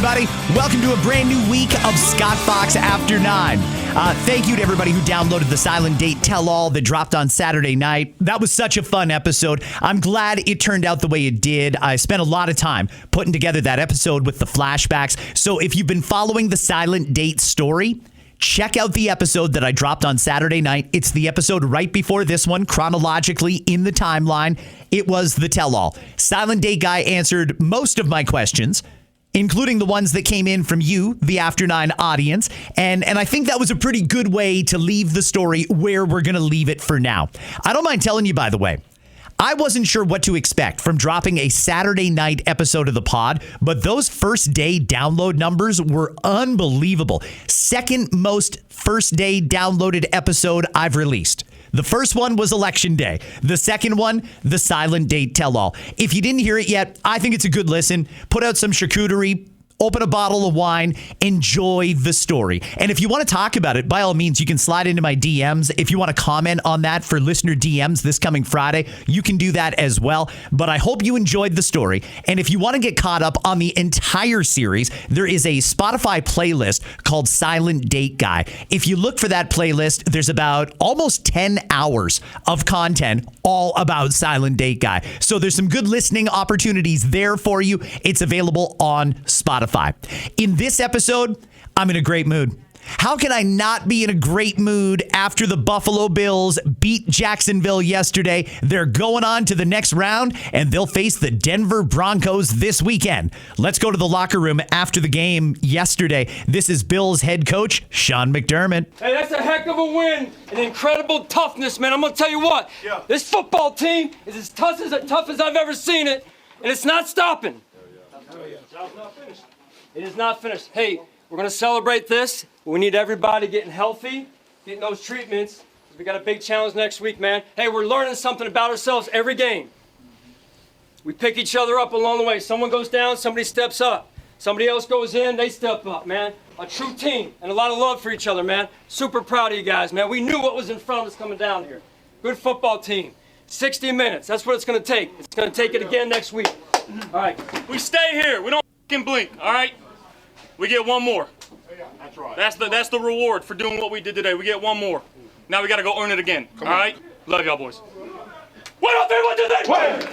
everybody. Welcome to a brand new week of Scott Fox After 9. Thank you to everybody who downloaded the Silent Date Tell-All that dropped on Saturday night. That was such a fun episode. I'm glad it turned out the way it did. I spent a lot of time putting together that episode with the flashbacks. So if you've been following the Silent Date story, check out the episode that I dropped on Saturday night. It's the episode right before this one, chronologically in the timeline. It was the Tell-All. Silent Date Guy answered most of my questions, including the ones that came in from you, the After 9 audience. And I think that was a pretty good way to leave the story where we're going to leave it for now. I don't mind telling you, by the way, I wasn't sure what to expect from dropping a Saturday night episode of the pod, but those first day download numbers were unbelievable. Second most first day downloaded episode I've released. The first one was Election Day. The second one, the Silent Date Tell-All. If you didn't hear it yet, I think it's a good listen. Put out some charcuterie, open a bottle of wine, enjoy the story. And if you want to talk about it, by all means, you can slide into my DMs. If you want to comment on that for listener DMs this coming Friday, you can do that as well. But I hope you enjoyed the story. And if you want to get caught up on the entire series, there is a Spotify playlist called Silent Date Guy. If you look for that playlist, there's about almost 10 hours of content all about Silent Date Guy. So there's some good listening opportunities there for you. It's available on Spotify. In this episode, I'm in a great mood. How can I not be in a great mood after the Buffalo Bills beat Jacksonville yesterday? They're going on to the next round, and they'll face the Denver Broncos this weekend. Let's go to the locker room after the game yesterday. This is Bills head coach, Sean McDermott. Hey, that's a heck of a win. An incredible toughness, man. I'm going to tell you what. Yeah. This football team is as tough as I've ever seen it, and it's not stopping. It's not finished. It is not finished. Hey, we're going to celebrate this. We need everybody getting healthy, getting those treatments. We got a big challenge next week, man. Hey, we're learning something about ourselves every game. We pick each other up along the way. Someone goes down, somebody steps up. Somebody else goes in, they step up, man. A true team and a lot of love for each other, man. Super proud of you guys, man. We knew what was in front of us coming down here. Good football team. 60 minutes. That's what it's going to take. It's going to take it again next week. All right. We stay here. We don't fucking blink, all right? We get one more. That's right. That's the reward for doing what we did today. We get one more. Now we got to go earn it again. All right? Love y'all, boys. 1, 2, 3, 1, 2, 3.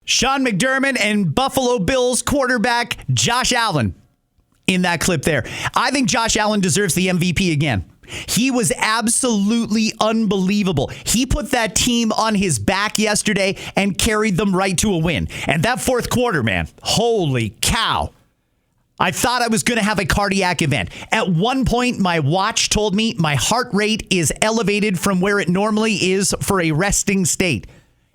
Sean McDermott and Buffalo Bills quarterback Josh Allen in that clip there. I think Josh Allen deserves the MVP again. He was absolutely unbelievable. He put that team on his back yesterday and carried them right to a win. And that fourth quarter, man, holy cow. I thought I was going to have a cardiac event. At one point, my watch told me my heart rate is elevated from where it normally is for a resting state.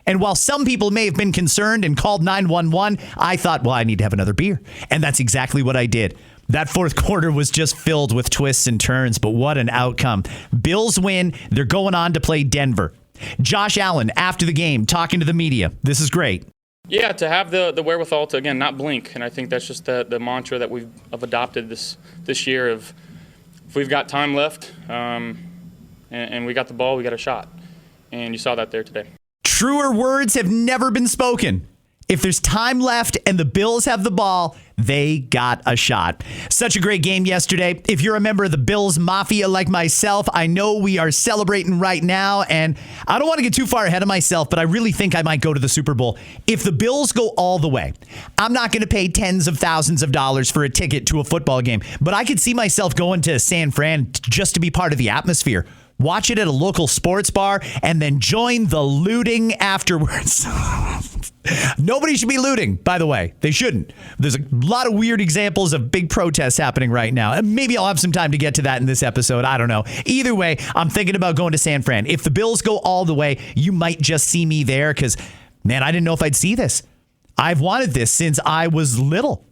And while some people may have been concerned and called 911, I thought, well, I need to have another beer. And that's exactly what I did. That fourth quarter was just filled with twists and turns, but what an outcome. Bills win. They're going on to play Denver. Josh Allen, after the game, talking to the media. This is great. Yeah, to have the wherewithal to, again, not blink. And I think that's just the mantra that we've adopted this year of if we've got time left and we got the ball, we got a shot. And you saw that there today. Truer words have never been spoken. If there's time left and the Bills have the ball, they got a shot. Such a great game yesterday. If you're a member of the Bills Mafia like myself, I know we are celebrating right now, and I don't want to get too far ahead of myself, but I really think I might go to the Super Bowl. If the Bills go all the way, I'm not going to pay tens of thousands of dollars for a ticket to a football game, but I could see myself going to San Fran just to be part of the atmosphere. Watch it at a local sports bar, and then join the looting afterwards. Nobody should be looting, by the way. They shouldn't. There's a lot of weird examples of big protests happening right now. And maybe I'll have some time to get to that in this episode. I don't know. Either way, I'm thinking about going to San Fran. If the Bills go all the way, you might just see me there because, man, I didn't know if I'd see this. I've wanted this since I was little.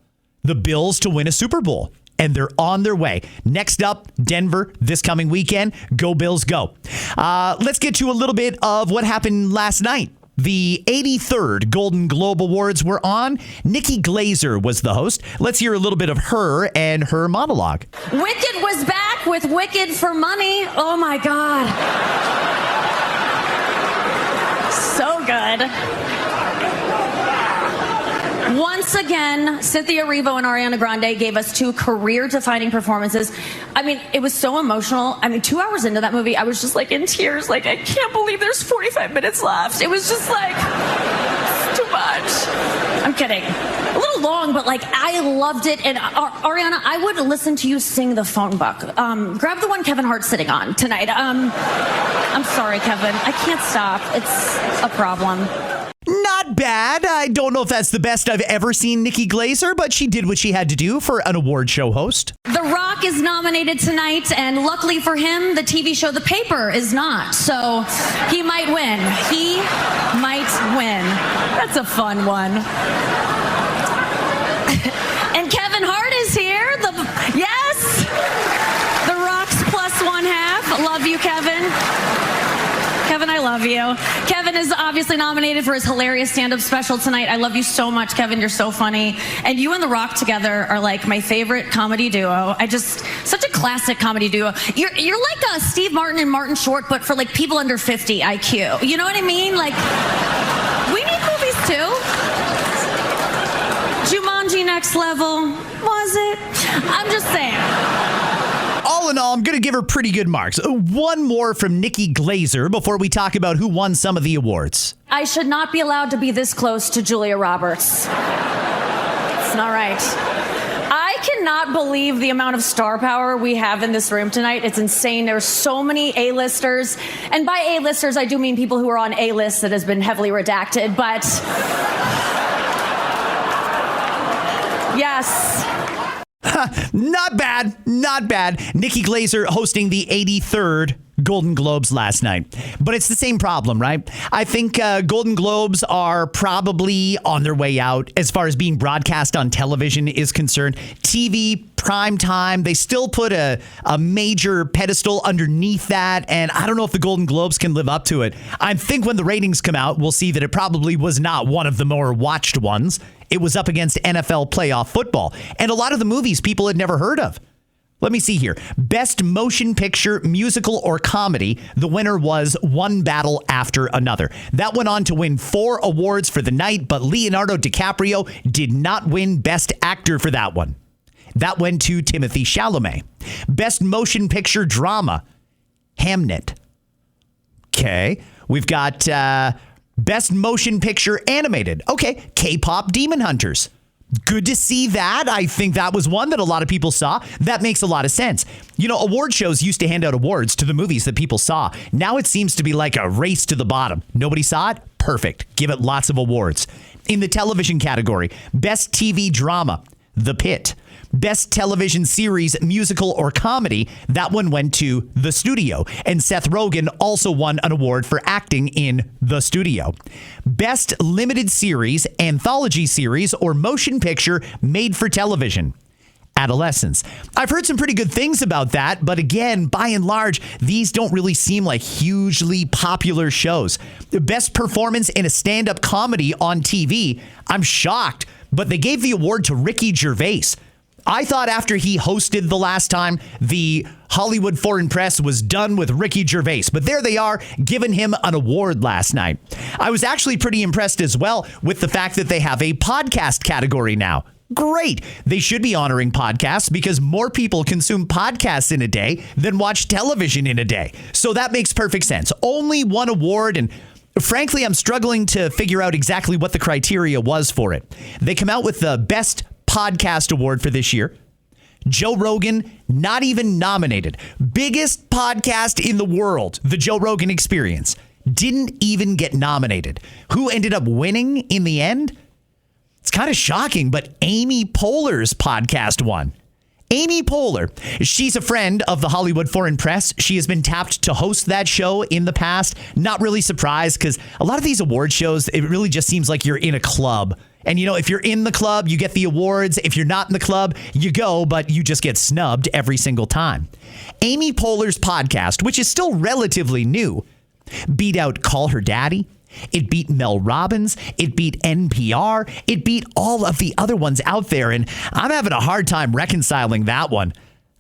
The Bills to win a Super Bowl. And they're on their way. Next up, Denver this coming weekend. Go Bills, go. Let's get to a little bit of what happened last night. The 83rd Golden Globe Awards were on. Nikki Glaser was the host. Let's hear a little bit of her and her monologue. Wicked was back with Wicked for Money. Oh, my God. So good. Once again, Cynthia Erivo and Ariana Grande gave us 2 career-defining performances. I mean, it was so emotional. I mean, 2 hours into that movie, I was just like in tears. Like, I can't believe there's 45 minutes left. It was just like too much. I'm kidding. A little long, but like I loved it. And Ariana, I would listen to you sing the phone book. Grab the one Kevin Hart's sitting on tonight. I'm sorry, Kevin. I can't stop. It's a problem. Not bad. I don't know if that's the best I've ever seen Nikki Glaser, but she did what she had to do for an award show host. The Rock is nominated tonight, and luckily for him, the TV show The Paper is not. So he might win. He might win. That's a fun one. And Kevin Hart is here. Yes! The Rock's +1/2. Love you, Kevin. Kevin, I love you. Kevin is obviously nominated for his hilarious stand-up special tonight. I love you so much, Kevin. You're so funny. And you and The Rock together are like my favorite comedy duo. Such a classic comedy duo. You're like a Steve Martin and Martin Short, but for like people under 50 IQ. You know what I mean? Like, we need movies too. Jumanji Next Level, was it? I'm just saying. All in all, I'm going to give her pretty good marks. One more from Nikki Glaser before we talk about who won some of the awards. I should not be allowed to be this close to Julia Roberts. It's not right. I cannot believe the amount of star power we have in this room tonight. It's insane. There's so many A-listers. And by A-listers, I do mean people who are on A-lists that has been heavily redacted. But yes. Not bad. Not bad. Nikki Glaser hosting the 83rd Golden Globes last night. But it's the same problem, right? I think Golden Globes are probably on their way out as far as being broadcast on television is concerned. TV, prime time, they still put a major pedestal underneath that. And I don't know if the Golden Globes can live up to it. I think when the ratings come out, we'll see that it probably was not one of the more watched ones. It was up against NFL playoff football and a lot of the movies people had never heard of. Let me see here. Best motion picture, musical, or comedy. The winner was One Battle After Another. That went on to win 4 awards for the night, but Leonardo DiCaprio did not win Best Actor for that one. That went to Timothée Chalamet. Best motion picture drama, Hamnet. Okay. We've got Best motion picture animated. Okay. K-pop Demon Hunters. Good to see that. I think that was one that a lot of people saw. That makes a lot of sense. You know, award shows used to hand out awards to the movies that people saw. Now it seems to be like a race to the bottom. Nobody saw it? Perfect. Give it lots of awards. In the television category, Best TV Drama, The Pit. Best Television Series, Musical, or Comedy, that one went to The Studio. And Seth Rogen also won an award for acting in The Studio. Best Limited Series, Anthology Series, or Motion Picture made for television, Adolescence. I've heard some pretty good things about that, but again, by and large, these don't really seem like hugely popular shows. The best performance in a stand-up comedy on TV, I'm shocked, but they gave the award to Ricky Gervais. I thought after he hosted the last time, the Hollywood Foreign Press was done with Ricky Gervais. But there they are, giving him an award last night. I was actually pretty impressed as well with the fact that they have a podcast category now. Great. They should be honoring podcasts because more people consume podcasts in a day than watch television in a day. So that makes perfect sense. Only one award, and frankly, I'm struggling to figure out exactly what the criteria was for it. They come out with the Best Podcast Award for this year. Joe Rogan, not even nominated. Biggest podcast in the world, The Joe Rogan Experience, didn't even get nominated. Who ended up winning in the end? It's kind of shocking, but Amy Poehler's podcast won. Amy Poehler, she's a friend of the Hollywood Foreign Press. She has been tapped to host that show in the past. Not really surprised because a lot of these award shows, it really just seems like you're in a club. And, you know, if you're in the club, you get the awards. If you're not in the club, you go, but you just get snubbed every single time. Amy Poehler's podcast, which is still relatively new, beat out Call Her Daddy. It beat Mel Robbins. It beat NPR. It beat all of the other ones out there. And I'm having a hard time reconciling that one.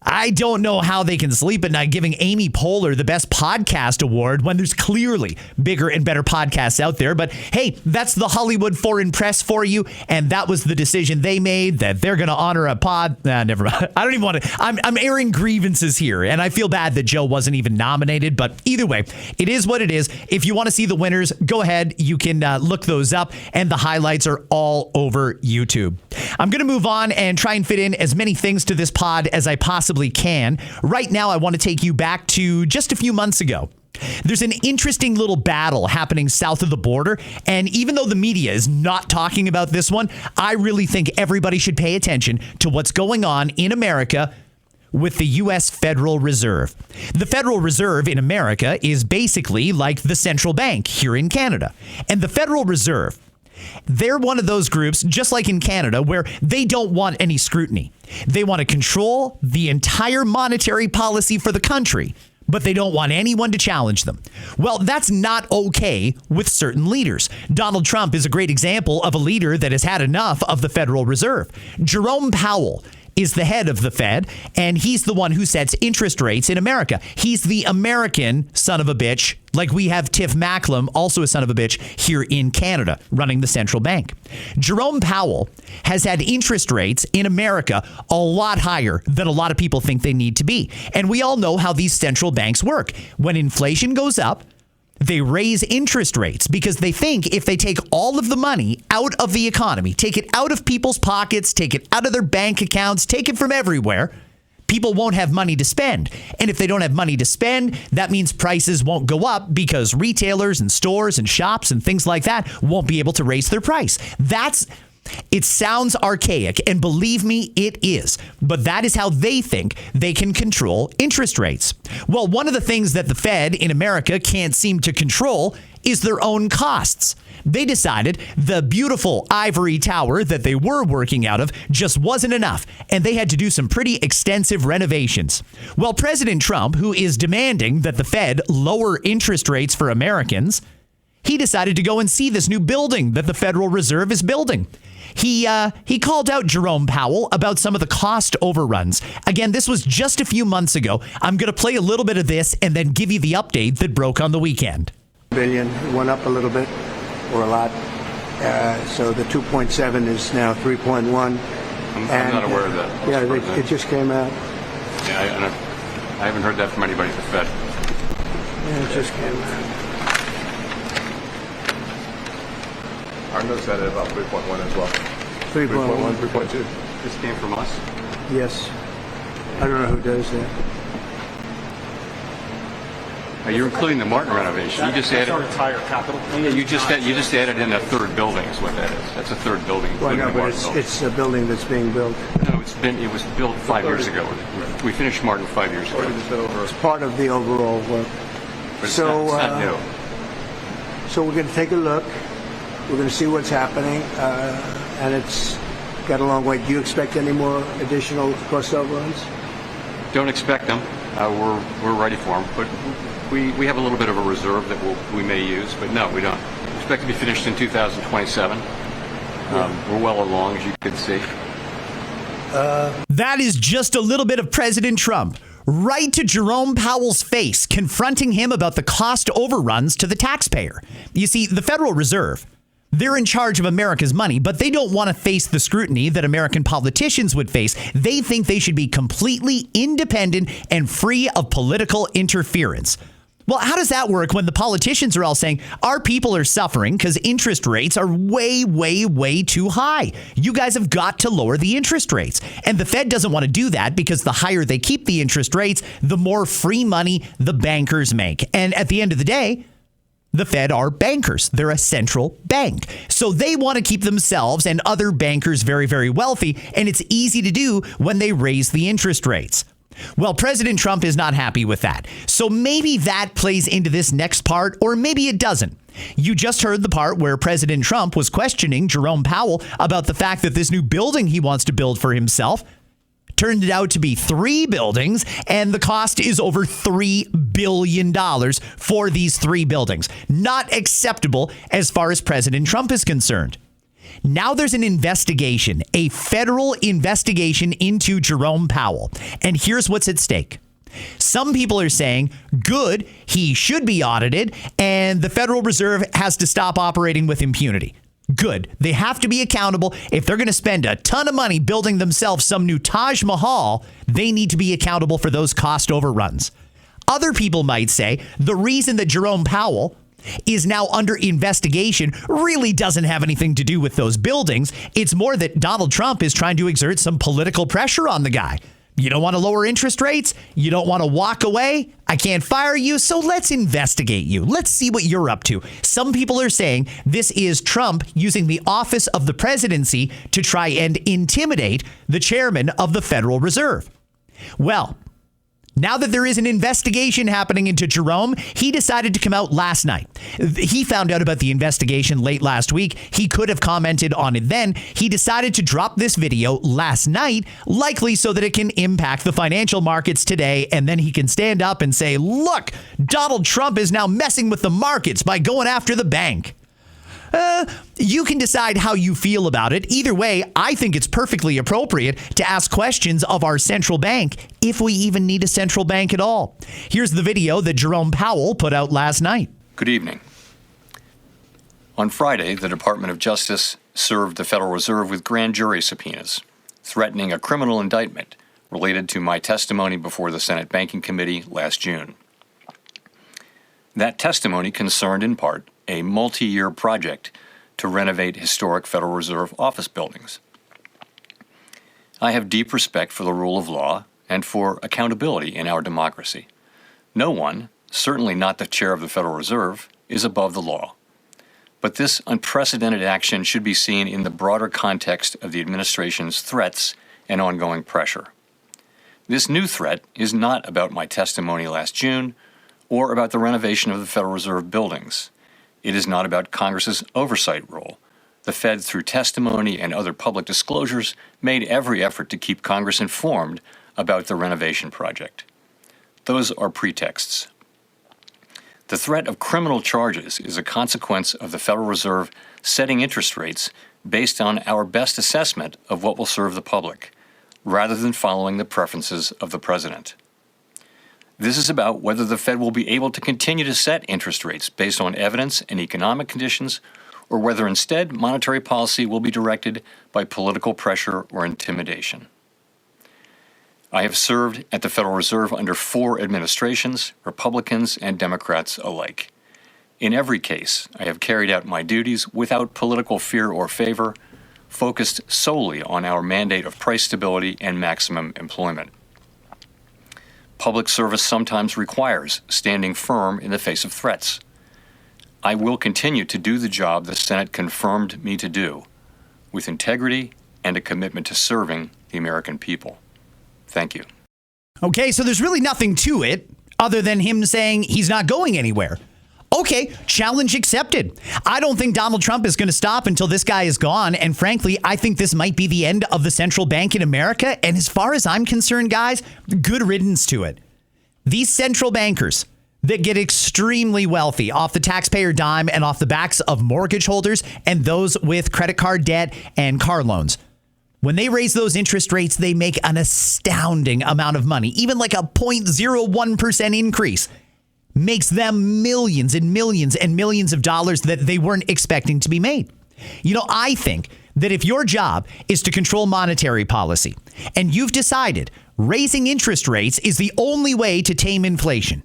I don't know how they can sleep at night giving Amy Poehler the best podcast award when there's clearly bigger and better podcasts out there. But hey, that's the Hollywood Foreign Press for you. And that was the decision they made, that they're going to honor a pod. Never mind. I don't even want to. I'm airing grievances here. And I feel bad that Joe wasn't even nominated. But either way, it is what it is. If you want to see the winners, go ahead. You can look those up. And the highlights are all over YouTube. I'm going to move on and try and fit in as many things to this pod as I possibly can. Right now, I want to take you back to just a few months ago. There's an interesting little battle happening south of the border, and even though the media is not talking about this one, I really think everybody should pay attention to what's going on in America with the U.S. Federal Reserve. The Federal Reserve in America is basically like the central bank here in Canada, and the Federal Reserve, they're one of those groups, just like in Canada, where they don't want any scrutiny. They want to control the entire monetary policy for the country, but they don't want anyone to challenge them. Well, that's not okay with certain leaders. Donald Trump is a great example of a leader that has had enough of the Federal Reserve. Jerome Powell is the head of the Fed, and he's the one who sets interest rates in America. He's the American son of a bitch, like we have Tiff Macklem, also a son of a bitch, here in Canada, running the central bank. Jerome Powell has had interest rates in America a lot higher than a lot of people think they need to be. And we all know how these central banks work. When inflation goes up, they raise interest rates because they think if they take all of the money out of the economy, take it out of people's pockets, take it out of their bank accounts, take it from everywhere, people won't have money to spend. And if they don't have money to spend, that means prices won't go up because retailers and stores and shops and things like that won't be able to raise their price. It sounds archaic, and believe me, it is. But that is how they think they can control interest rates. Well, one of the things that the Fed in America can't seem to control is their own costs. They decided the beautiful ivory tower that they were working out of just wasn't enough, and they had to do some pretty extensive renovations. Well, President Trump, who is demanding that the Fed lower interest rates for Americans, he decided to go and see this new building that the Federal Reserve is building. He called out Jerome Powell about some of the cost overruns. Again, this was just a few months ago. I'm going to play a little bit of this and then give you the update that broke on the weekend. Billion went up a little bit, or a lot. So the 2.7 is now 3.1. I'm not aware of that. Yeah, it just came out. Yeah, I haven't heard that from anybody at the Fed. Yeah, it just came out. Our notes had it about 3.1 as well. 3.1, 3.2. This came from us. Yes. I don't know who does that. You're including the Martin renovation. You just added our entire capital. Yeah, you just added in a third building is what that is. That's a third building. Well, including no, the but Martin building. it's a building that's being built. No, it was built 5 years ago. We finished Martin 5 years ago. It's part of the overall work. But it's So, not new. So we're going to take a look. We're going to see what's happening, and it's got a long way. Do you expect any more additional cost overruns? Don't expect them. We're ready for them, but we have a little bit of a reserve that we may use, but no, we don't. We expect to be finished in 2027. We're well along, as you can see. That is just a little bit of President Trump, right to Jerome Powell's face, confronting him about the cost overruns to the taxpayer. You see, the Federal Reserve, they're in charge of America's money, but they don't want to face the scrutiny that American politicians would face. They think they should be completely independent and free of political interference. Well, how does that work when the politicians are all saying our people are suffering because interest rates are way, way, way too high? You guys have got to lower the interest rates. And the Fed doesn't want to do that because the higher they keep the interest rates, the more free money the bankers make. And at the end of the day, the Fed are bankers. They're a central bank. So they want to keep themselves and other bankers very, very wealthy. And it's easy to do when they raise the interest rates. Well, President Trump is not happy with that. So maybe that plays into this next part, or maybe it doesn't. You just heard the part where President Trump was questioning Jerome Powell about the fact that this new building he wants to build for himself turned out to be 3 buildings, and the cost is over $3 billion for these 3 buildings. Not acceptable as far as President Trump is concerned. Now there's an investigation, a federal investigation into Jerome Powell. And here's what's at stake. Some people are saying, good, he should be audited, and the Federal Reserve has to stop operating with impunity. Good. They have to be accountable. If they're going to spend a ton of money building themselves some new Taj Mahal, they need to be accountable for those cost overruns. Other people might say the reason that Jerome Powell is now under investigation really doesn't have anything to do with those buildings. It's more that Donald Trump is trying to exert some political pressure on the guy. You don't want to lower interest rates? You don't want to walk away? I can't fire you, so let's investigate you. Let's see what you're up to. Some people are saying this is Trump using the office of the presidency to try and intimidate the chairman of the Federal Reserve. Well, now that there is an investigation happening into Jerome, he decided to come out last night. He found out about the investigation late last week. He could have commented on it then. He decided to drop this video last night, likely so that it can impact the financial markets today. And then he can stand up and say, look, Donald Trump is now messing with the markets by going after the bank. You can decide how you feel about it. Either way, I think it's perfectly appropriate to ask questions of our central bank, if we even need a central bank at all. Here's the video that Jerome Powell put out last night. Good evening. On Friday, the Department of Justice served the Federal Reserve with grand jury subpoenas, threatening a criminal indictment related to my testimony before the Senate Banking Committee last June. That testimony concerned in part a multi-year project to renovate historic Federal Reserve office buildings. I have deep respect for the rule of law and for accountability in our democracy. No one, certainly not the chair of the Federal Reserve, is above the law. But this unprecedented action should be seen in the broader context of the administration's threats and ongoing pressure. This new threat is not about my testimony last June or about the renovation of the Federal Reserve buildings. It is not about Congress's oversight role. The Fed, through testimony and other public disclosures, made every effort to keep Congress informed about the renovation project. Those are pretexts. The threat of criminal charges is a consequence of the Federal Reserve setting interest rates based on our best assessment of what will serve the public, rather than following the preferences of the president. This is about whether the Fed will be able to continue to set interest rates based on evidence and economic conditions, or whether instead monetary policy will be directed by political pressure or intimidation. I have served at the Federal Reserve under 4 administrations, Republicans and Democrats alike. In every case, I have carried out my duties without political fear or favor, focused solely on our mandate of price stability and maximum employment. Public service sometimes requires standing firm in the face of threats. I will continue to do the job the Senate confirmed me to do, with integrity and a commitment to serving the American people. Thank you. Okay, so there's really nothing to it other than him saying he's not going anywhere. Okay, challenge accepted. I don't think Donald Trump is going to stop until this guy is gone. And frankly, I think this might be the end of the central bank in America. And as far as I'm concerned, guys, good riddance to it. These central bankers that get extremely wealthy off the taxpayer dime and off the backs of mortgage holders and those with credit card debt and car loans. When they raise those interest rates, they make an astounding amount of money. Even like a 0.01% increase makes them millions and millions and millions of dollars that they weren't expecting to be made. You know, I think that if your job is to control monetary policy and you've decided raising interest rates is the only way to tame inflation,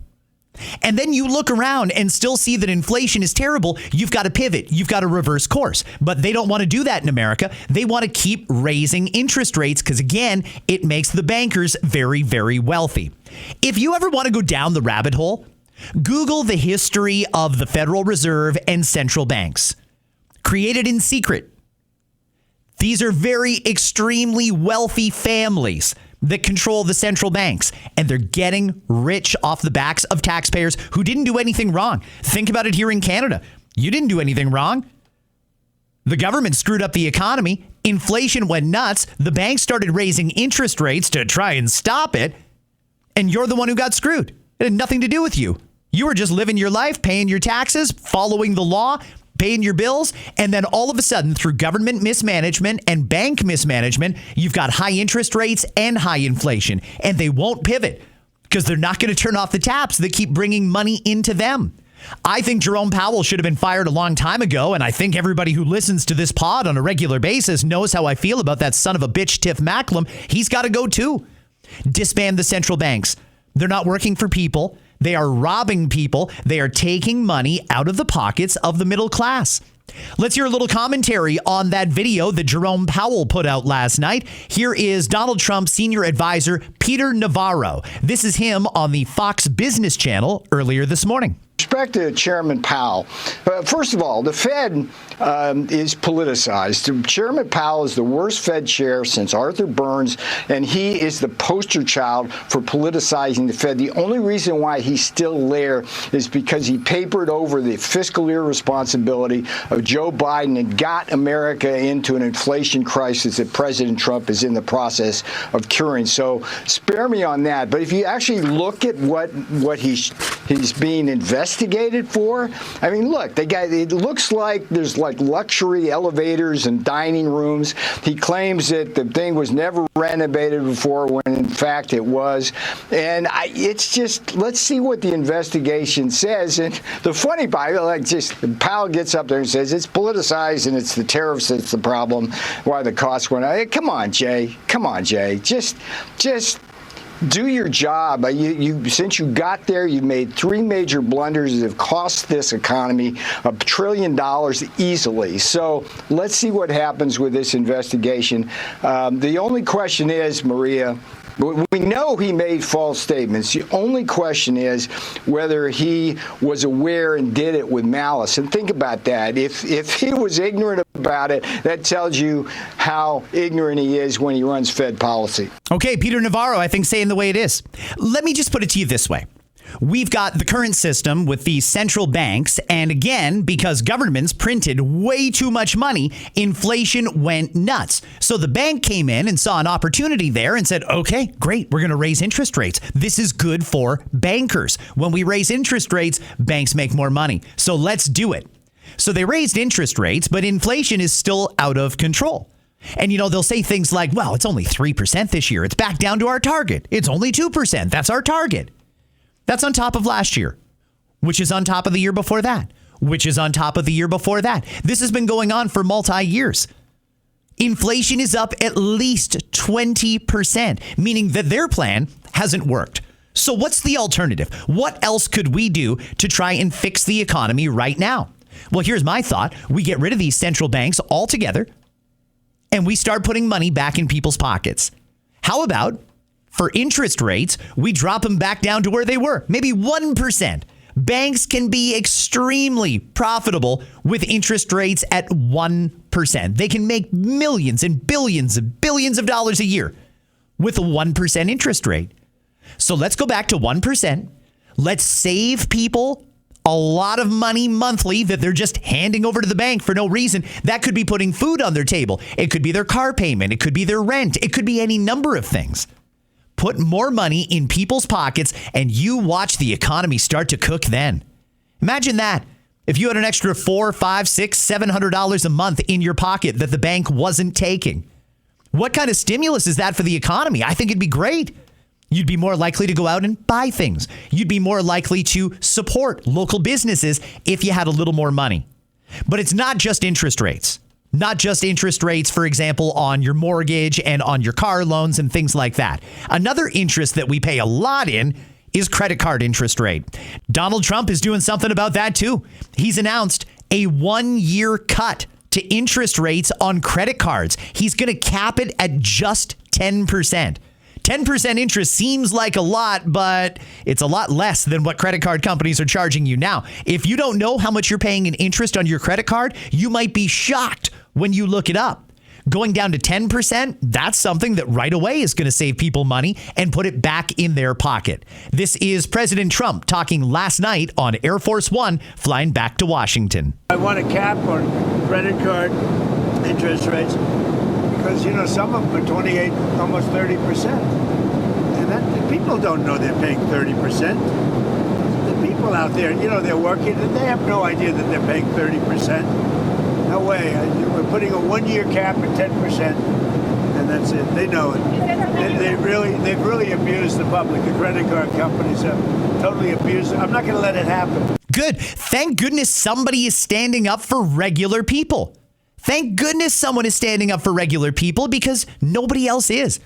and then you look around and still see that inflation is terrible, you've got to pivot. You've got to reverse course. But they don't want to do that in America. They want to keep raising interest rates because, again, it makes the bankers very, very wealthy. If you ever want to go down the rabbit hole, Google the history of the Federal Reserve and central banks. Created in secret. These are very extremely wealthy families that control the central banks, and they're getting rich off the backs of taxpayers who didn't do anything wrong. Think about it here in Canada. You didn't do anything wrong. The government screwed up the economy. Inflation went nuts. The banks started raising interest rates to try and stop it, and you're the one who got screwed. It had nothing to do with you. You were just living your life, paying your taxes, following the law. paying your bills, and then all of a sudden, through government mismanagement and bank mismanagement, you've got high interest rates and high inflation, and they won't pivot because they're not going to turn off the taps that keep bringing money into them. I think Jerome Powell should have been fired a long time ago, and I think everybody who listens to this pod on a regular basis knows how I feel about that son of a bitch, Tiff Macklem. He's got to go too. Disband the central banks. They're not working for people. They are robbing people. They are taking money out of the pockets of the middle class. Let's hear a little commentary on that video that Jerome Powell put out last night. Here is Donald Trump's senior advisor, Peter Navarro. This is him on the Fox Business Channel earlier this morning. Respect to Chairman Powell. First of all, the Fed is politicized. Chairman Powell is the worst Fed chair since Arthur Burns, and he is the poster child for politicizing the Fed. The only reason why he's still there is because he papered over the fiscal irresponsibility of Joe Biden and got America into an inflation crisis that President Trump is in the process of curing. So spare me on that. But if you actually look at what he's being investigated for, I mean, look, it looks like there's like luxury elevators and dining rooms. He claims that the thing was never renovated before when in fact it was. And it's just, let's see what the investigation says. And the funny part, Powell gets up there and says it's politicized and it's the tariffs that's the problem, why the costs went up. Hey, come on, Jay. Just do your job. Since you got there, you've made three major blunders that have cost this economy $1 trillion easily. So let's see what happens with this investigation. The only question is, Maria, we know he made false statements. The only question is whether he was aware and did it with malice. And think about that. If he was ignorant about it, that tells you how ignorant he is when he runs Fed policy. Okay, Peter Navarro, I think, saying the way it is. Let me just put it to you this way. We've got the current system with the central banks, and again, because governments printed way too much money, inflation went nuts. So the bank came in and saw an opportunity there and said, okay, great, we're going to raise interest rates. This is good for bankers. When we raise interest rates, banks make more money. So let's do it. So they raised interest rates, but inflation is still out of control. And, they'll say things like, well, it's only 3% this year. It's back down to our target. It's only 2%. That's our target. That's on top of last year, which is on top of the year before that, which is on top of the year before that. This has been going on for multi-years. Inflation is up at least 20%, meaning that their plan hasn't worked. So what's the alternative? What else could we do to try and fix the economy right now? Well, here's my thought. We get rid of these central banks altogether, and we start putting money back in people's pockets. How about, for interest rates, we drop them back down to where they were, maybe 1%. Banks can be extremely profitable with interest rates at 1%. They can make millions and billions of dollars a year with a 1% interest rate. So let's go back to 1%. Let's save people a lot of money monthly that they're just handing over to the bank for no reason. That could be putting food on their table. It could be their car payment. It could be their rent. It could be any number of things. Put more money in people's pockets and you watch the economy start to cook then. Imagine that. If you had an extra $400, $500, $600, $700 a month in your pocket that the bank wasn't taking. What kind of stimulus is that for the economy? I think it'd be great. You'd be more likely to go out and buy things. You'd be more likely to support local businesses if you had a little more money. But it's not just interest rates. Not just interest rates, for example, on your mortgage and on your car loans and things like that. Another interest that we pay a lot in is credit card interest rate. Donald Trump is doing something about that too. He's announced a 1-year cut to interest rates on credit cards. He's going to cap it at just 10%. 10% interest seems like a lot, but it's a lot less than what credit card companies are charging you now. If you don't know how much you're paying in interest on your credit card, you might be shocked when you look it up. Going down to 10%, that's something that right away is going to save people money and put it back in their pocket. This is President Trump talking last night on Air Force One, flying back to Washington. I want a cap on credit card interest rates because, some of them are 28, almost 30%. And that people don't know they're paying 30%. people out there, they're working, and they have no idea that they're paying 30%. No way. We're putting a 1-year cap at 10%, and that's it. They know it. They've really abused the public. The credit card companies have totally abused it. I'm not going to let it happen. Good. Thank goodness somebody is standing up for regular people. Thank goodness someone is standing up for regular people, because nobody else is.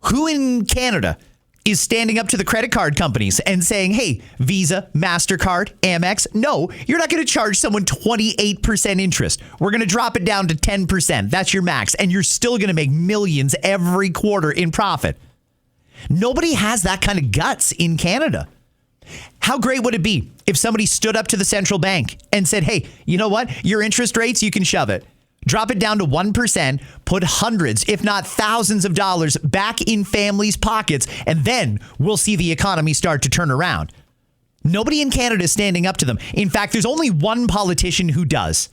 Who in Canada is standing up to the credit card companies and saying, hey, Visa, MasterCard, Amex, no, you're not going to charge someone 28% interest. We're going to drop it down to 10%. That's your max. And you're still going to make millions every quarter in profit. Nobody has that kind of guts in Canada. How great would it be if somebody stood up to the central bank and said, hey, you know what? Your interest rates, you can shove it. Drop it down to 1%, put hundreds, if not thousands of dollars back in families' pockets, and then we'll see the economy start to turn around. Nobody in Canada is standing up to them. In fact, there's only one politician who does,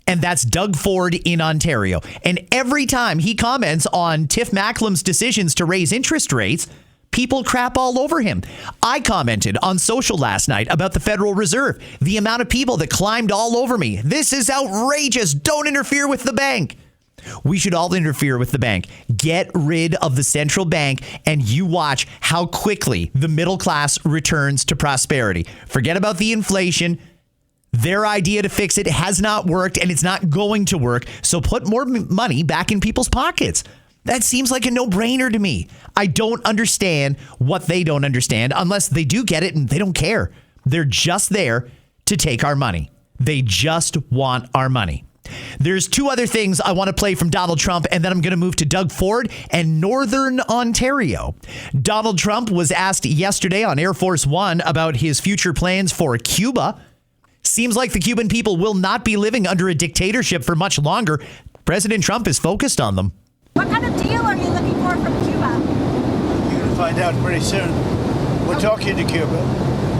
and that's Doug Ford in Ontario. And every time he comments on Tiff Macklem's decisions to raise interest rates, people crap all over him. I commented on social last night about the Federal Reserve. The amount of people that climbed all over me. This is outrageous. Don't interfere with the bank. We should all interfere with the bank. Get rid of the central bank, and you watch how quickly the middle class returns to prosperity. Forget about the inflation. Their idea to fix it has not worked, and it's not going to work. So put more money back in people's pockets. That seems like a no-brainer to me. I don't understand what they don't understand, unless they do get it and they don't care. They're just there to take our money. They just want our money. There's two other things I want to play from Donald Trump, and then I'm going to move to Doug Ford and Northern Ontario. Donald Trump was asked yesterday on Air Force One about his future plans for Cuba. Seems like the Cuban people will not be living under a dictatorship for much longer. President Trump is focused on them. What kind of deal are you looking for from Cuba? You're going to find out pretty soon. We're talking to Cuba,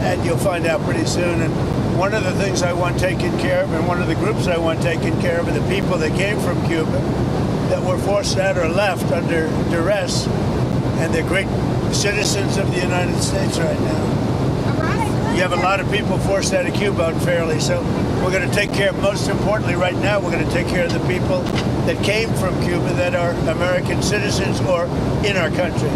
and you'll find out pretty soon. And one of the things I want taken care of, and one of the groups I want taken care of, are the people that came from Cuba that were forced out or left under duress, and they're great citizens of the United States right now. You have a lot of people forced out of Cuba unfairly, so we're going to take care of, most importantly right now, we're going to take care of the people that came from Cuba that are American citizens or in our country.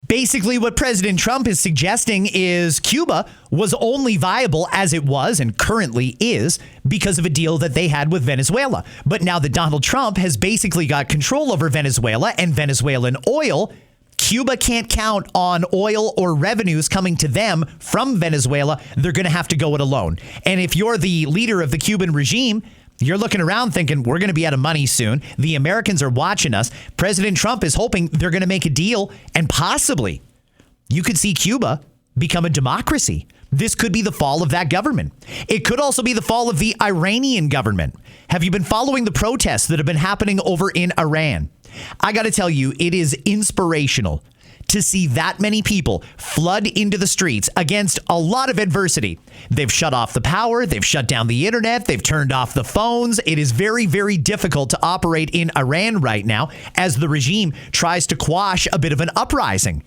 Basically, what President Trump is suggesting is Cuba was only viable as it was and currently is because of a deal that they had with Venezuela. But now that Donald Trump has basically got control over Venezuela and Venezuelan oil, Cuba can't count on oil or revenues coming to them from Venezuela. They're going to have to go it alone. And if you're the leader of the Cuban regime, you're looking around thinking, we're going to be out of money soon. The Americans are watching us. President Trump is hoping they're going to make a deal, and possibly you could see Cuba become a democracy. This could be the fall of that government. It could also be the fall of the Iranian government. Have you been following the protests that have been happening over in Iran? I got to tell you, it is inspirational to see that many people flood into the streets against a lot of adversity. They've shut off the power. They've shut down the internet. They've turned off the phones. It is very, very difficult to operate in Iran right now as the regime tries to quash a bit of an uprising.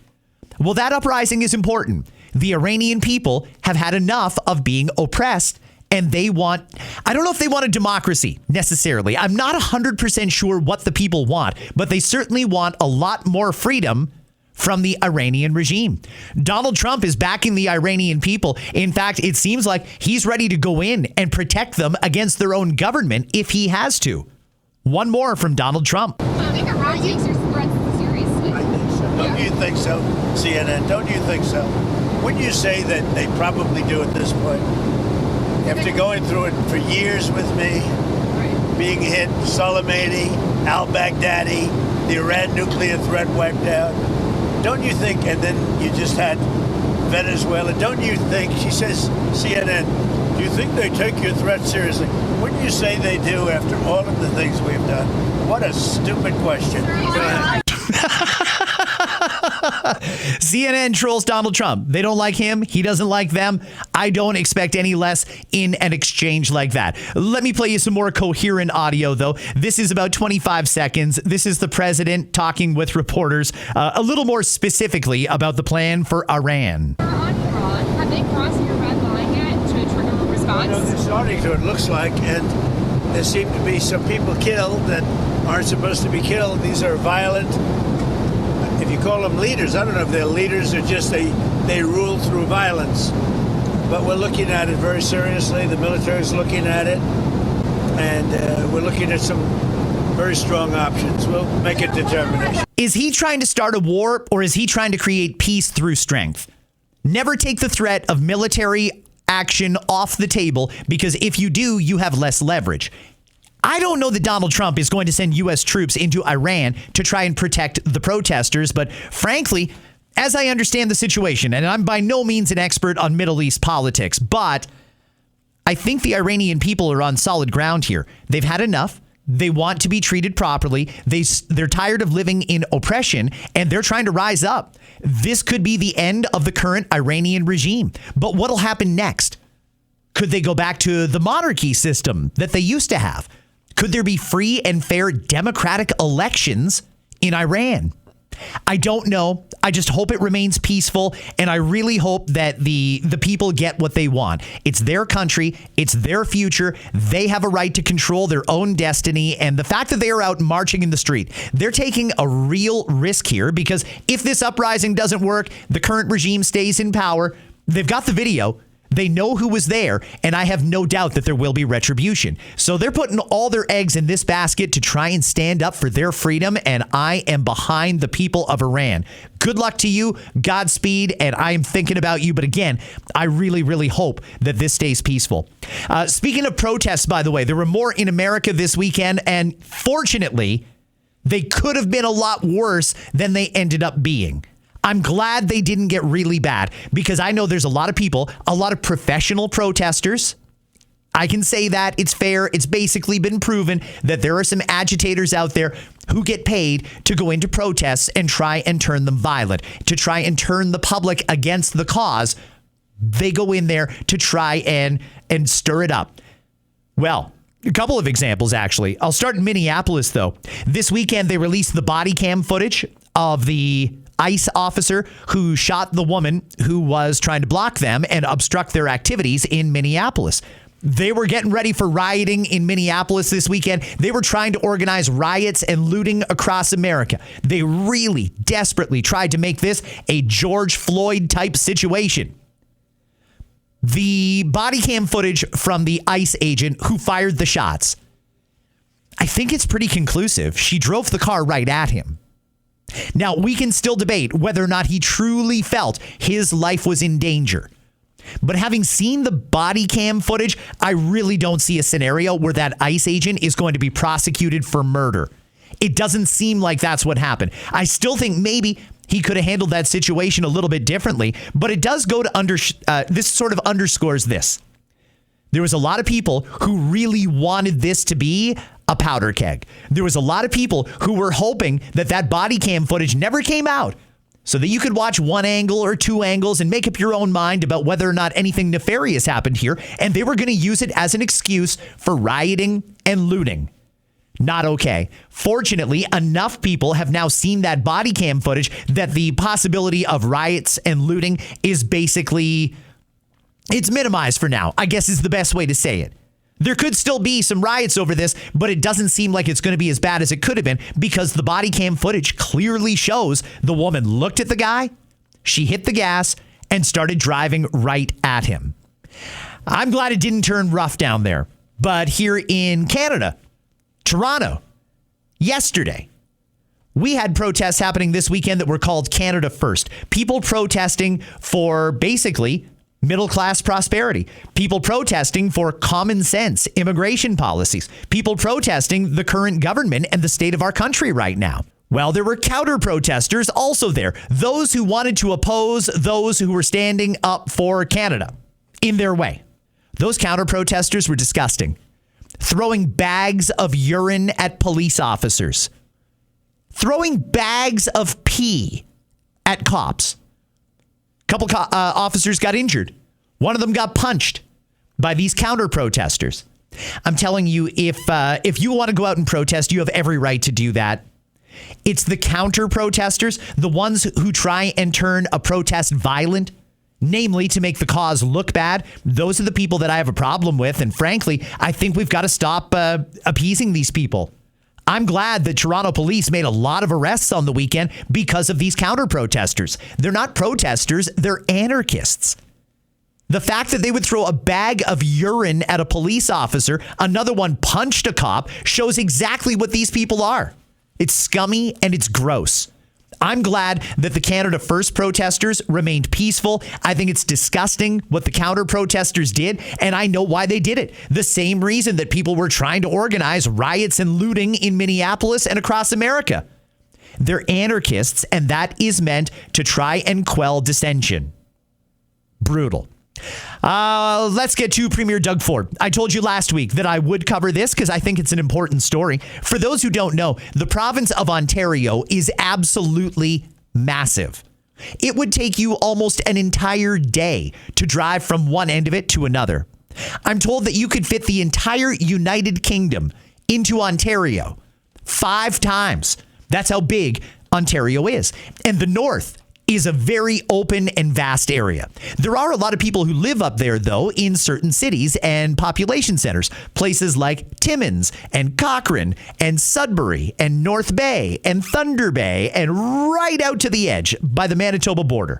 Well, that uprising is important. The Iranian people have had enough of being oppressed, and they want, I don't know if they want a democracy necessarily. I'm not 100% sure what the people want, but they certainly want a lot more freedom from the Iranian regime. Donald Trump is backing the Iranian people. In fact, it seems like he's ready to go in and protect them against their own government if he has to. One more from Donald Trump. I think Iran takes your threats seriously. I think so. Don't you think so, CNN? Don't you think so? Wouldn't you say that they probably do at this point? After going through it for years with me, being hit, Soleimani, al-Baghdadi, the Iran nuclear threat wiped out, don't you think, and then you just had Venezuela, don't you think, she says, CNN, do you think they take your threat seriously? Wouldn't you say they do after all of the things we've done? What a stupid question. Go ahead. CNN trolls Donald Trump. They don't like him. He doesn't like them. I don't expect any less in an exchange like that. Let me play you some more coherent audio, though. This is about 25 seconds. This is the president talking with reporters a little more specifically about the plan for Iran. On Iran, have they crossed your red line response? They're starting to, it looks like, and there seem to be some people killed that aren't supposed to be killed. These are violent, if you call them leaders, I don't know if they're leaders or just they rule through violence. But we're looking at it very seriously. The military's looking at it, and we're looking at some very strong options. We'll make a determination. Is he trying to start a war, or is he trying to create peace through strength? Never take the threat of military action off the table, because if you do, you have less leverage. I don't know that Donald Trump is going to send U.S. troops into Iran to try and protect the protesters, but frankly, as I understand the situation, and I'm by no means an expert on Middle East politics, but I think the Iranian people are on solid ground here. They've had enough. They want to be treated properly. They're tired of living in oppression, and they're trying to rise up. This could be the end of the current Iranian regime. But what'll happen next? Could they go back to the monarchy system that they used to have? Could there be free and fair democratic elections in Iran? I don't know. I just hope it remains peaceful, and I really hope that the people get what they want. It's their country. It's their future. They have a right to control their own destiny, and the fact that they are out marching in the street, they're taking a real risk here, because if this uprising doesn't work, the current regime stays in power. They've got the video. They know who was there, and I have no doubt that there will be retribution. So they're putting all their eggs in this basket to try and stand up for their freedom, and I am behind the people of Iran. Good luck to you, Godspeed, and I am thinking about you. But again, I really, really hope that this stays peaceful. Speaking of protests, by the way, there were more in America this weekend, and fortunately, they could have been a lot worse than they ended up being. I'm glad they didn't get really bad, because I know there's a lot of people, a lot of professional protesters. I can say that it's fair. It's basically been proven that there are some agitators out there who get paid to go into protests and try and turn them violent, to try and turn the public against the cause. They go in there to try and stir it up. Well, a couple of examples, actually. I'll start in Minneapolis, though. This weekend, they released the body cam footage of the ICE officer who shot the woman who was trying to block them and obstruct their activities in Minneapolis. They were getting ready for rioting in Minneapolis this weekend. They were trying to organize riots and looting across America. They really desperately tried to make this a George Floyd type situation. The body cam footage from the ICE agent who fired the shots, I think it's pretty conclusive. She drove the car right at him. Now, we can still debate whether or not he truly felt his life was in danger. But having seen the body cam footage, I really don't see a scenario where that ICE agent is going to be prosecuted for murder. It doesn't seem like that's what happened. I still think maybe he could have handled that situation a little bit differently, but it does go to this sort of underscores this. There was a lot of people who really wanted this to be a powder keg. There was a lot of people who were hoping that body cam footage never came out so that you could watch one angle or two angles and make up your own mind about whether or not anything nefarious happened here. And they were going to use it as an excuse for rioting and looting. Not okay. Fortunately, enough people have now seen that body cam footage that the possibility of riots and looting is basically, it's minimized for now, I guess is the best way to say it. There could still be some riots over this, but it doesn't seem like it's going to be as bad as it could have been, because the body cam footage clearly shows the woman looked at the guy, she hit the gas, and started driving right at him. I'm glad it didn't turn rough down there. But here in Canada, Toronto, yesterday, we had protests happening this weekend that were called Canada First. People protesting for basically middle-class prosperity. People protesting for common sense immigration policies. People protesting the current government and the state of our country right now. Well, there were counter-protesters also there. Those who wanted to oppose those who were standing up for Canada in their way. Those counter-protesters were disgusting. Throwing bags of urine at police officers. Throwing bags of pee at cops. Couple officers got injured. One of them got punched by these counter-protesters. I'm telling you, if you want to go out and protest, you have every right to do that. It's the counter-protesters, the ones who try and turn a protest violent. namely to make the cause look bad. Those are the people that I have a problem with. And frankly, I think we've got to stop appeasing these people. I'm glad that Toronto police made a lot of arrests on the weekend because of these counter protesters. They're not protesters, they're anarchists. The fact that they would throw a bag of urine at a police officer, another one punched a cop, shows exactly what these people are. It's scummy and it's gross. I'm glad that the Canada First protesters remained peaceful. I think it's disgusting what the counter protesters did, and I know why they did it. The same reason that people were trying to organize riots and looting in Minneapolis and across America. They're anarchists, and that is meant to try and quell dissension. Brutal. Let's get to Premier Doug Ford. I told you last week that I would cover this because I think it's an important story. For those who don't know, the province of Ontario is absolutely massive. It would take you almost an entire day to drive from one end of it to another. I'm told that you could fit the entire United Kingdom into Ontario 5 times. That's how big Ontario is. And the North is a very open and vast area. There are a lot of people who live up there, though, in certain cities and population centers. Places like Timmins and Cochrane and Sudbury and North Bay and Thunder Bay and right out to the edge by the Manitoba border.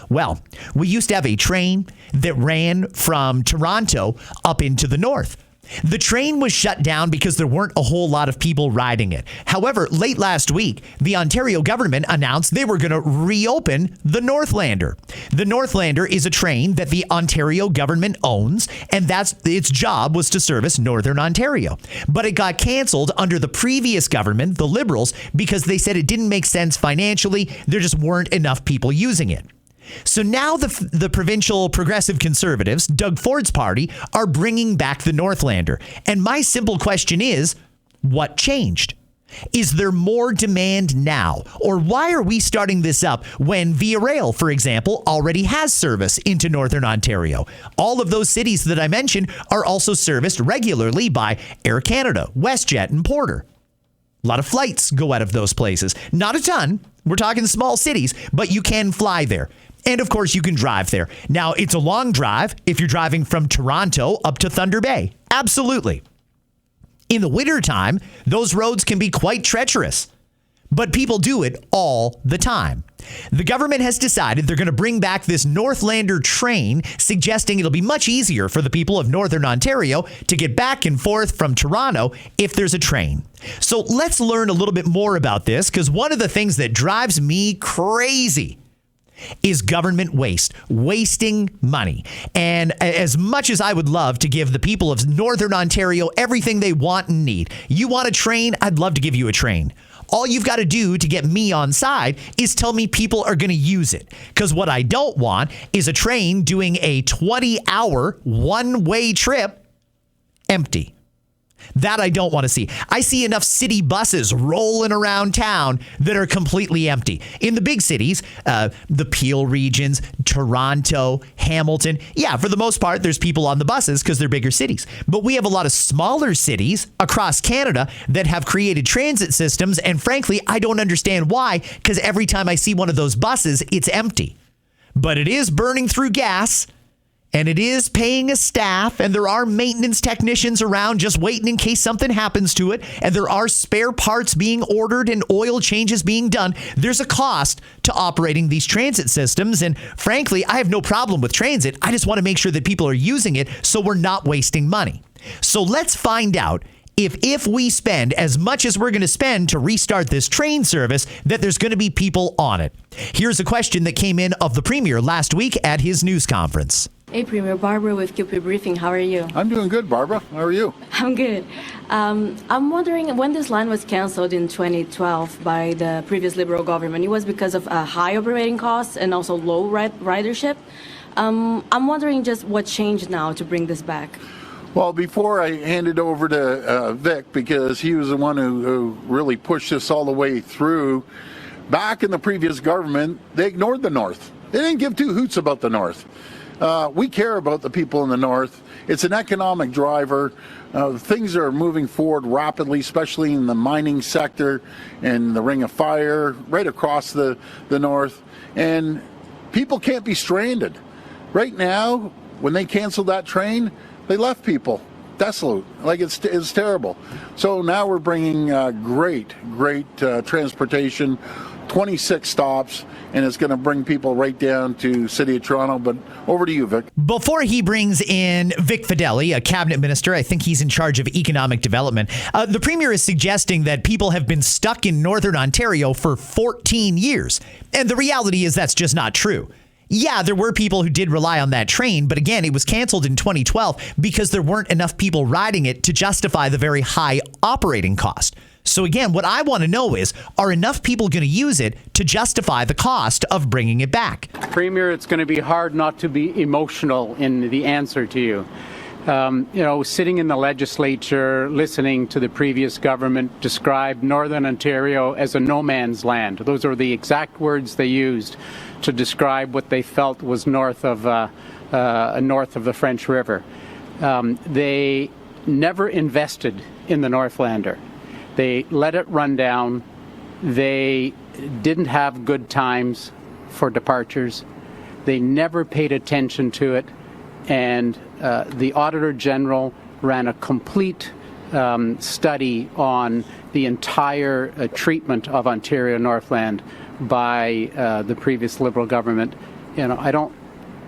Well, we used to have a train that ran from Toronto up into the north. The train was shut down because there weren't a whole lot of people riding it. However, late last week, the Ontario government announced they were going to reopen the Northlander. The Northlander is a train that the Ontario government owns, and that's its job was to service Northern Ontario. But it got canceled under the previous government, the Liberals, because they said it didn't make sense financially. There just weren't enough people using it. So now the provincial progressive conservatives, Doug Ford's party, are bringing back the Northlander. And my simple question is, what changed? Is there more demand now? Or why are we starting this up when Via Rail, for example, already has service into Northern Ontario? All of those cities that I mentioned are also serviced regularly by Air Canada, WestJet, and Porter. A lot of flights go out of those places. Not a ton. We're talking small cities, but you can fly there. And of course, you can drive there. Now, it's a long drive if you're driving from Toronto up to Thunder Bay. Absolutely. In the wintertime, those roads can be quite treacherous. But people do it all the time. The government has decided they're going to bring back this Northlander train, suggesting it'll be much easier for the people of Northern Ontario to get back and forth from Toronto if there's a train. So let's learn a little bit more about this, because one of the things that drives me crazy is government waste, wasting money. And as much as I would love to give the people of Northern Ontario everything they want and need, you want a train? I'd love to give you a train. All you've got to do to get me on side is tell me people are going to use it. Because what I don't want is a train doing a 20-hour one-way trip empty. That I don't want to see. I see enough city buses rolling around town that are completely empty. In the big cities, the Peel regions, Toronto, Hamilton, yeah, for the most part, there's people on the buses because they're bigger cities. But we have a lot of smaller cities across Canada that have created transit systems. And frankly, I don't understand why, because every time I see one of those buses, it's empty. But it is burning through gas. And it is paying a staff, and there are maintenance technicians around just waiting in case something happens to it. And there are spare parts being ordered and oil changes being done. There's a cost to operating these transit systems. And frankly, I have no problem with transit. I just want to make sure that people are using it so we're not wasting money. So let's find out if we spend as much as we're going to spend to restart this train service, that there's going to be people on it. Here's a question that came in of the Premier last week at his news conference. Hey, Premier. Barbara with QP Briefing. How are you? I'm doing good, Barbara. How are you? I'm good. I'm wondering, when this line was canceled in 2012 by the previous Liberal government, it was because of high operating costs and also low ridership. I'm wondering just what changed now to bring this back. Well, before I hand it over to Vic, because he was the one who really pushed this all the way through, back in the previous government, they ignored the North. They didn't give two hoots about the North. We care about the people in the North. It's an economic driver. Things are moving forward rapidly, especially in the mining sector and the Ring of Fire, right across the North. And people can't be stranded. Right now, when they canceled that train, they left people desolate. Like it's terrible. So now we're bringing great transportation, 26 stops, and it's going to bring people right down to City of Toronto. But over to you, Vic. Before he brings in Vic Fideli, a cabinet minister, I think he's in charge of economic development, the premier is suggesting that people have been stuck in Northern Ontario for 14 years. And the reality is that's just not true. Yeah, there were people who did rely on that train, but again, it was canceled in 2012 because there weren't enough people riding it to justify the very high operating cost. So again, what I want to know is, are enough people going to use it to justify the cost of bringing it back? Premier, it's going to be hard not to be emotional in the answer to you. Sitting in the legislature, listening to the previous government describe Northern Ontario as a no man's land. Those are the exact words they used to describe what they felt was north of the French River. They never invested in the Northlander. They let it run down. They didn't have good times for departures. They never paid attention to it. And the Auditor General ran a complete study on the entire treatment of Ontario Northland by the previous Liberal government. I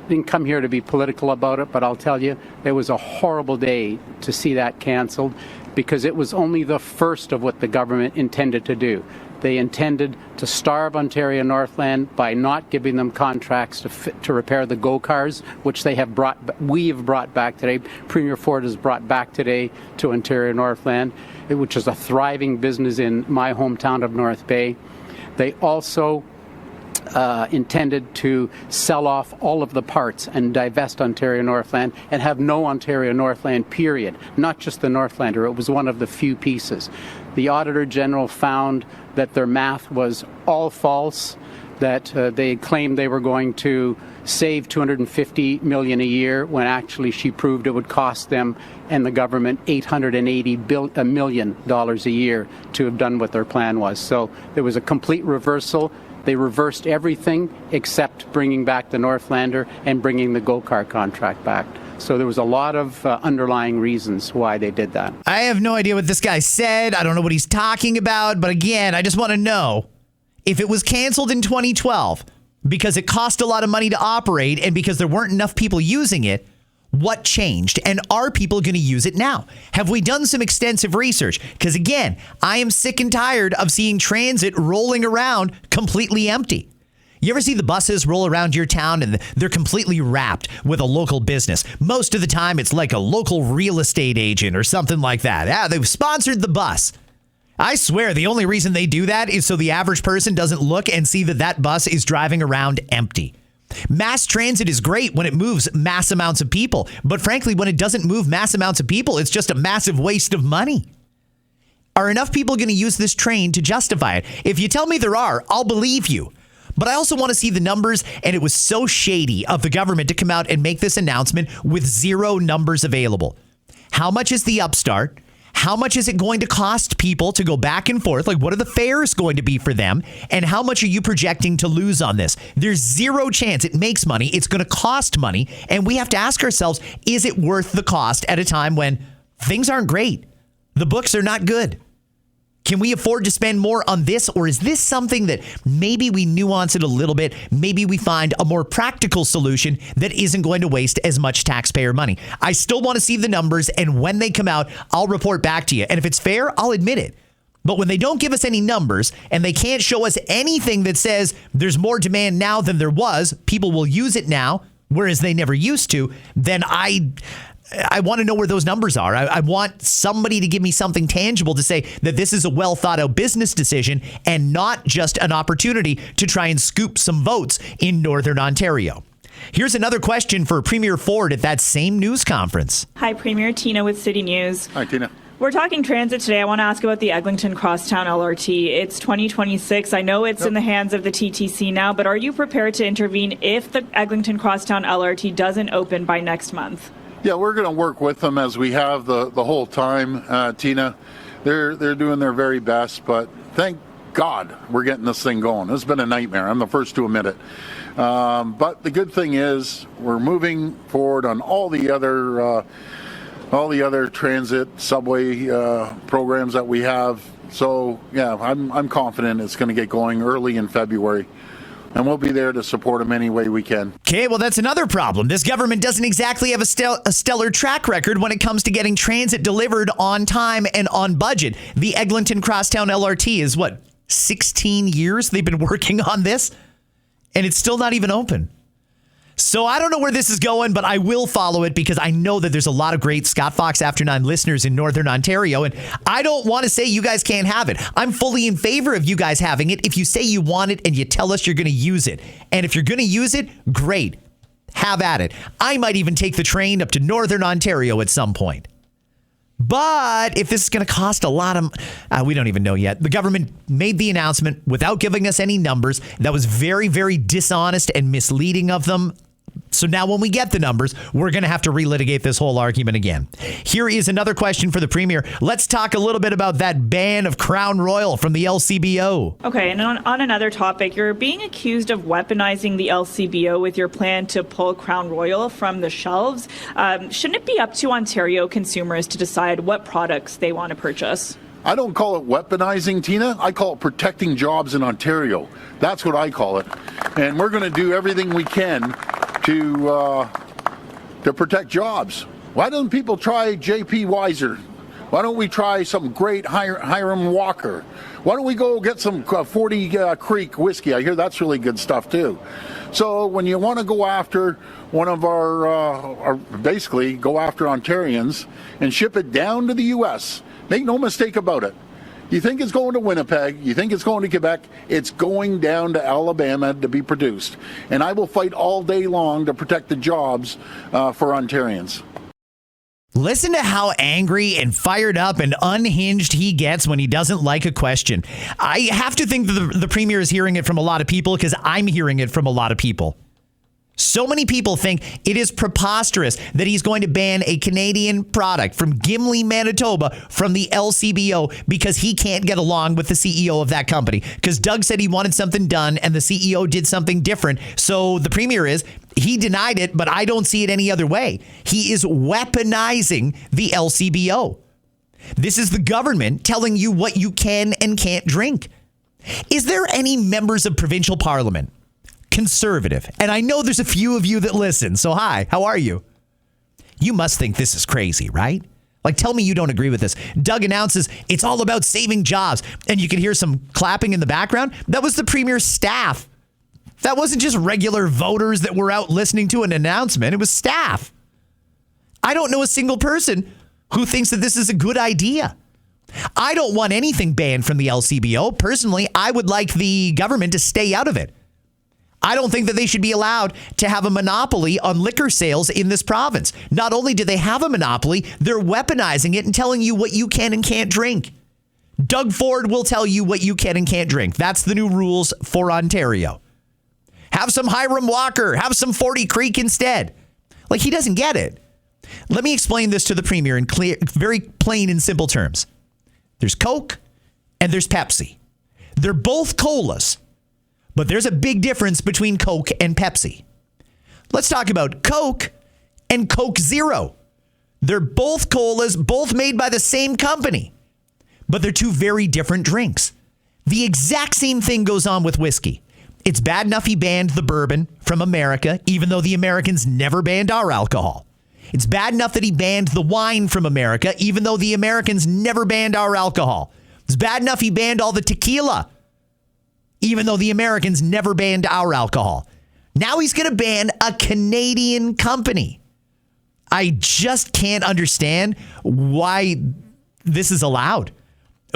didn't come here to be political about it, but I'll tell you, it was a horrible day to see that canceled because it was only the first of what the government intended to do. They intended to starve Ontario Northland by not giving them contracts to repair the GO cars, which we have brought back today. Premier Ford has brought back today to Ontario Northland, which is a thriving business in my hometown of North Bay. They also intended to sell off all of the parts and divest Ontario Northland and have no Ontario Northland, period. Not just the Northlander. It was one of the few pieces. The Auditor General found that their math was all false, that they claimed they were going to save $250 million a year when actually she proved it would cost them and the government $880 million a year to have done what their plan was. So there was a complete reversal. They reversed everything except bringing back the Northlander and bringing the GO-Car contract back. So there was a lot of underlying reasons why they did that. I have no idea what this guy said. I don't know what he's talking about. But again, I just want to know if it was canceled in 2012 because it cost a lot of money to operate and because there weren't enough people using it, what changed? And are people going to use it now? Have we done some extensive research? Because again, I am sick and tired of seeing transit rolling around completely empty. You ever see the buses roll around your town and they're completely wrapped with a local business? Most of the time, it's like a local real estate agent or something like that. Yeah, they've sponsored the bus. I swear the only reason they do that is so the average person doesn't look and see that bus is driving around empty. Mass transit is great when it moves mass amounts of people. But frankly, when it doesn't move mass amounts of people, it's just a massive waste of money. Are enough people going to use this train to justify it? If you tell me there are, I'll believe you. But I also want to see the numbers, and it was so shady of the government to come out and make this announcement with zero numbers available. How much is the upstart? How much is it going to cost people to go back and forth? Like, what are the fares going to be for them? And how much are you projecting to lose on this? There's zero chance it makes money. It's going to cost money. And we have to ask ourselves, is it worth the cost at a time when things aren't great? The books are not good. Can we afford to spend more on this, or is this something that maybe we nuance it a little bit? Maybe we find a more practical solution that isn't going to waste as much taxpayer money. I still want to see the numbers, and when they come out, I'll report back to you. And if it's fair, I'll admit it. But when they don't give us any numbers and they can't show us anything that says there's more demand now than there was, people will use it now, whereas they never used to, then I want to know where those numbers are. I want somebody to give me something tangible to say that this is a well thought out business decision and not just an opportunity to try and scoop some votes in Northern Ontario. Here's another question for Premier Ford at that same news conference. Hi, Premier. Tina with City News. Hi, Tina. We're talking transit today. I want to ask about the Eglinton Crosstown LRT. It's 2026. I know it's in the hands of the TTC now, but are you prepared to intervene if the Eglinton Crosstown LRT doesn't open by next month? Yeah, we're going to work with them as we have the whole time, Tina. They're doing their very best, but thank God we're getting this thing going. It's been a nightmare. I'm the first to admit it. But the good thing is we're moving forward on all the other transit subway programs that we have. So yeah, I'm confident it's going to get going early in February. And we'll be there to support them any way we can. Okay, well, that's another problem. This government doesn't exactly have a stellar track record when it comes to getting transit delivered on time and on budget. The Eglinton Crosstown LRT is, 16 years they've been working on this? And it's still not even open. So I don't know where this is going, but I will follow it because I know that there's a lot of great Scott Fox After 9 listeners in Northern Ontario, and I don't want to say you guys can't have it. I'm fully in favor of you guys having it if you say you want it and you tell us you're going to use it. And if you're going to use it, great. Have at it. I might even take the train up to Northern Ontario at some point. But if this is going to cost a lot of, we don't even know yet. The government made the announcement without giving us any numbers. That was very, very dishonest and misleading of them. So now when we get the numbers, we're going to have to relitigate this whole argument again. Here is another question for the Premier. Let's talk a little bit about that ban of Crown Royal from the LCBO. Okay, and on another topic, you're being accused of weaponizing the LCBO with your plan to pull Crown Royal from the shelves. Shouldn't it be up to Ontario consumers to decide what products they want to purchase? I don't call it weaponizing, Tina. I call it protecting jobs in Ontario. That's what I call it. And we're going to do everything we can to protect jobs. Why don't people try J.P. Weiser? Why don't we try some great Hiram Walker? Why don't we go get some 40 Creek whiskey? I hear that's really good stuff too. So when you want to go after one of our basically go after Ontarians and ship it down to the U.S., make no mistake about it. You think it's going to Winnipeg, you think it's going to Quebec, it's going down to Alabama to be produced. And I will fight all day long to protect the jobs for Ontarians. Listen to how angry and fired up and unhinged he gets when he doesn't like a question. I have to think that the Premier is hearing it from a lot of people because I'm hearing it from a lot of people. So many people think it is preposterous that he's going to ban a Canadian product from Gimli, Manitoba from the LCBO because he can't get along with the CEO of that company. Because Doug said he wanted something done and the CEO did something different. So the Premier he denied it, but I don't see it any other way. He is weaponizing the LCBO. This is the government telling you what you can and can't drink. Is there any members of provincial parliament, Conservative, and I know there's a few of you that listen, so hi, how are you? You must think this is crazy, right? Like, tell me you don't agree with this. Doug announces it's all about saving jobs, and you can hear some clapping in the background. That was the Premier's staff. That wasn't just regular voters that were out listening to an announcement. It was staff. I don't know a single person who thinks that this is a good idea. I don't want anything banned from the LCBO. Personally, I would like the government to stay out of it. I don't think that they should be allowed to have a monopoly on liquor sales in this province. Not only do they have a monopoly, they're weaponizing it and telling you what you can and can't drink. Doug Ford will tell you what you can and can't drink. That's the new rules for Ontario. Have some Hiram Walker. Have some 40 Creek instead. Like, he doesn't get it. Let me explain this to the Premier in very plain and simple terms. There's Coke and there's Pepsi. They're both colas. But there's a big difference between Coke and Pepsi. Let's talk about Coke and Coke Zero. They're both colas, both made by the same company, but they're two very different drinks. The exact same thing goes on with whiskey. It's bad enough he banned the bourbon from America, even though the Americans never banned our alcohol. It's bad enough that he banned the wine from America, even though the Americans never banned our alcohol. It's bad enough he banned all the tequila, even though the Americans never banned our alcohol. Now he's going to ban a Canadian company. I just can't understand why this is allowed.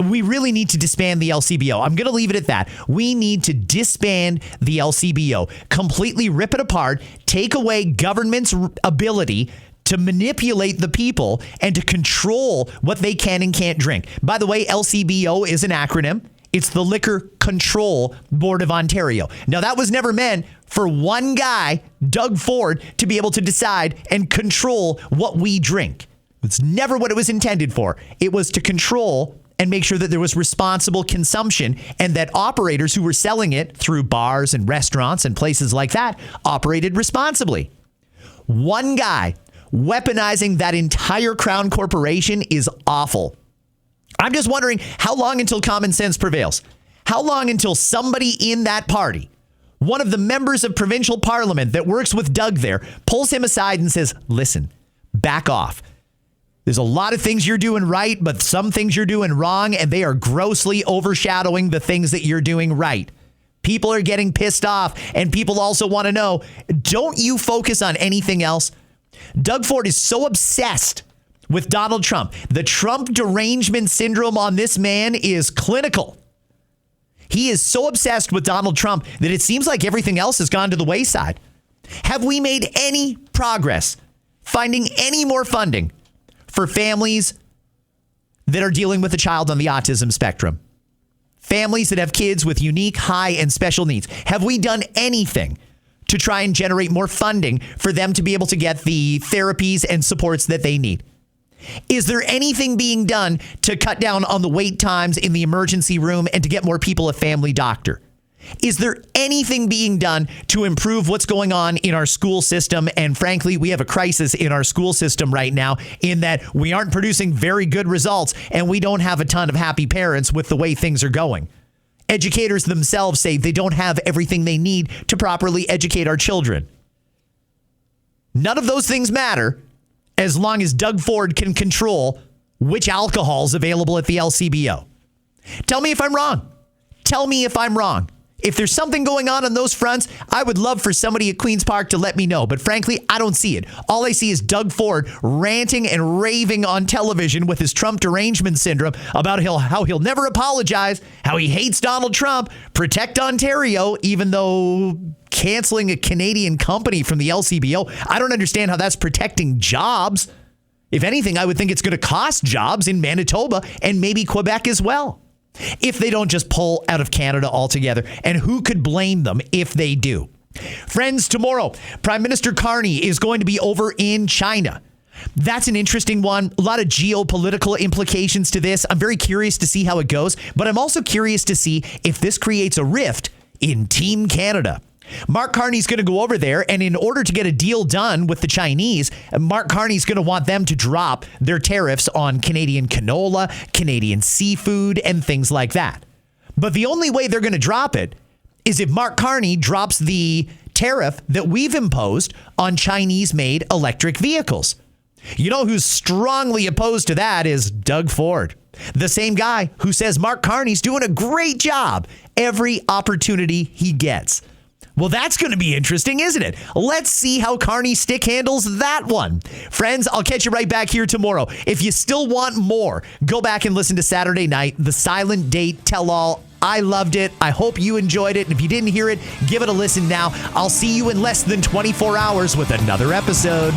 We really need to disband the LCBO. I'm going to leave it at that. We need to disband the LCBO, completely rip it apart, take away government's ability to manipulate the people and to control what they can and can't drink. By the way, LCBO is an acronym. It's the Liquor Control Board of Ontario. Now, that was never meant for one guy, Doug Ford, to be able to decide and control what we drink. It's never what it was intended for. It was to control and make sure that there was responsible consumption and that operators who were selling it through bars and restaurants and places like that operated responsibly. One guy weaponizing that entire Crown Corporation is awful. I'm just wondering how long until common sense prevails? How long until somebody in that party, one of the members of provincial parliament that works with Doug there, pulls him aside and says, listen, back off. There's a lot of things you're doing right, but some things you're doing wrong, and they are grossly overshadowing the things that you're doing right. People are getting pissed off, and people also want to know, don't you focus on anything else? Doug Ford is so obsessed with Donald Trump. The Trump derangement syndrome on this man is clinical. He is so obsessed with Donald Trump that it seems like everything else has gone to the wayside. Have we made any progress finding any more funding for families that are dealing with a child on the autism spectrum? Families that have kids with unique, high, and special needs. Have we done anything to try and generate more funding for them to be able to get the therapies and supports that they need? Is there anything being done to cut down on the wait times in the emergency room and to get more people a family doctor? Is there anything being done to improve what's going on in our school system? And frankly, we have a crisis in our school system right now in that we aren't producing very good results and we don't have a ton of happy parents with the way things are going. Educators themselves say they don't have everything they need to properly educate our children. None of those things matter as long as Doug Ford can control which alcohol is available at the LCBO. Tell me if I'm wrong. Tell me if I'm wrong. If there's something going on those fronts, I would love for somebody at Queen's Park to let me know. But frankly, I don't see it. All I see is Doug Ford ranting and raving on television with his Trump derangement syndrome about how he'll never apologize, how he hates Donald Trump, protect Ontario, even though canceling a Canadian company from the LCBO, I don't understand how that's protecting jobs. If anything, I would think it's going to cost jobs in Manitoba and maybe Quebec as well, if they don't just pull out of Canada altogether. And who could blame them if they do? Friends, tomorrow, Prime Minister Carney is going to be over in China. That's an interesting one. A lot of geopolitical implications to this. I'm very curious to see how it goes, but I'm also curious to see if this creates a rift in Team Canada. Mark Carney's going to go over there, and in order to get a deal done with the Chinese, Mark Carney's going to want them to drop their tariffs on Canadian canola, Canadian seafood, and things like that. But the only way they're going to drop it is if Mark Carney drops the tariff that we've imposed on Chinese-made electric vehicles. You know who's strongly opposed to that is Doug Ford, the same guy who says Mark Carney's doing a great job every opportunity he gets. Well, that's going to be interesting, isn't it? Let's see how Carney stick handles that one. Friends, I'll catch you right back here tomorrow. If you still want more, go back and listen to Saturday night, the Silent Date Tell-All. I loved it. I hope you enjoyed it. And if you didn't hear it, give it a listen now. I'll see you in less than 24 hours with another episode.